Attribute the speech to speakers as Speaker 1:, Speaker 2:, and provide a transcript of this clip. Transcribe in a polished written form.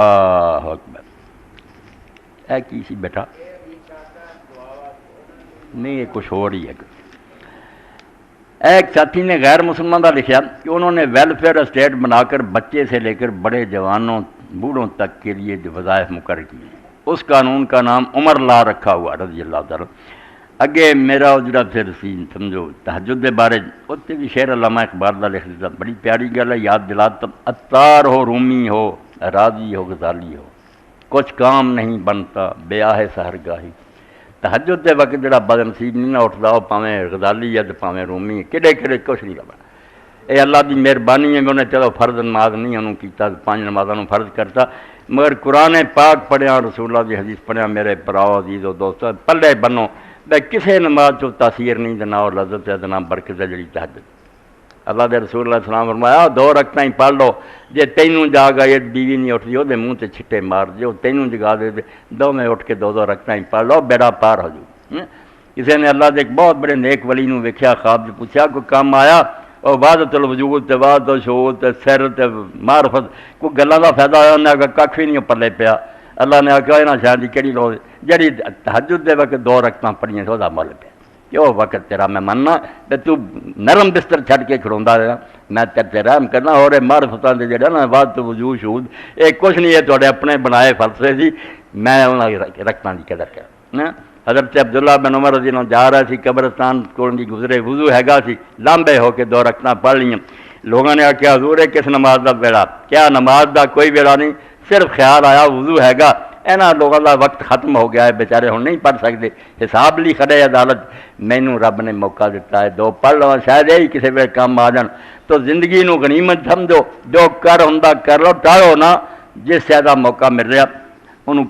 Speaker 1: اکبر. اے کی سی بیٹا؟ نہیں یہ کچھ ہو رہی ہے. ایک ساتھی نے غیر مسلمان کا لکھا کہ انہوں نے ویلفیئر اسٹیٹ بنا کر بچے سے لے کر بڑے جوانوں بوڑھوں تک کے لیے جو وظائف مقرر کیے ہیں، اس قانون کا نام عمر لا رکھا ہوا رضی اللہ تعالیٰ. اگے میرا اجرا پھر سی سمجھو تہجد دے بارے اتنے بھی شعر علامہ اقبال کا لکھ دیتا، بڑی پیاری گل ہے، یاد دلاتا. عطار ہو رومی ہو راضی ہو غزالی ہو، کچھ کام نہیں بنتا بیاہ سحر گاہی. تہجد دے وقت جڑا بد نصیب نہیں نہ اٹھتا وہ پاویں غزالی ہے تو پاویں رومی ہے، کہڑے کہڑے کچھ نہیں لبا. یہ اللہ کی مہربانی ہے کہ انہیں چلو فرض نماز نہیں انہوں کیتا، 5 نمازوں فرض کرتا، مگر قرآن پاک پڑھیا رسول اللہ کی حدیث پڑھیا میرے پراؤ عزیز و دوستو پلے بنو بھائی کسی نماز چو تاثیر نہیں نہ اور لذت ہے نہ برکت ہے جڑی تہجد. اللہ دے رسول اللہ السلام فرمایا 2 رکعتیں ہی پڑھ لو، جے تینوں جاگ آئے بیوی نہیں اٹھتی وہ منہ تے چھٹے مار جو تینوں جگا دے دو میں اٹھ کے 2 رکعتیں ہی پڑھ لو بیڑا پار ہو جو. کسی نے اللہ دے ایک بہت بڑے نیک ولی نو ویکھیا خواب جو پوچھا کوئی کام آیا اور وحدت الوجود تے وحدت الشہود تے سر تے معرفت کوئی گلاں دا فائدہ ہویا، انہیں آگا کھ بھی نہیں پلے پیا. اللہ نے آخیا یہاں شاید کہڑی لو جڑی تہجد دے وقت 2 رکعتاں پڑھیاں سو دا مل پیا کہ وہ وقت تیرا میں مننا تے تو نرم بستر چھڈ کے کھڑوندا رہا میں تے رحم کرنا. اور معرفتاں دے جڑا نا وحدت الوجود شہود یہ کچھ نہیں ہے تواڈے اپنے بنائے فلسفے سی، میں انہاں رکعتاں دی قدر کر. حضرت عبداللہ بن عمر رضی اللہ جا رہا سی قبرستان کول دی گزرے، وضو ہے گا سی، لامبے ہو کے 2 رکعتاں پڑھ لیاں. لوگوں نے آخیا حضور کس نماز دا بیڑا؟ کیا نماز دا کوئی بیڑا نہیں، صرف خیال آیا وضو ہے گا، اینا لوگوں دا وقت ختم ہو گیا ہے بیچارے ہن نہیں پڑھ سکتے، حساب لی کھڑے عدالت، مینوں رب نے موقع دیتا ہے 2 پڑھ لو شاید یہی کسی ویلے کام آ جان. تو زندگی نو غنیمت سمجھو، جو کر ہوندا کر لو، ٹالو نہ جس سے موقع مل رہا.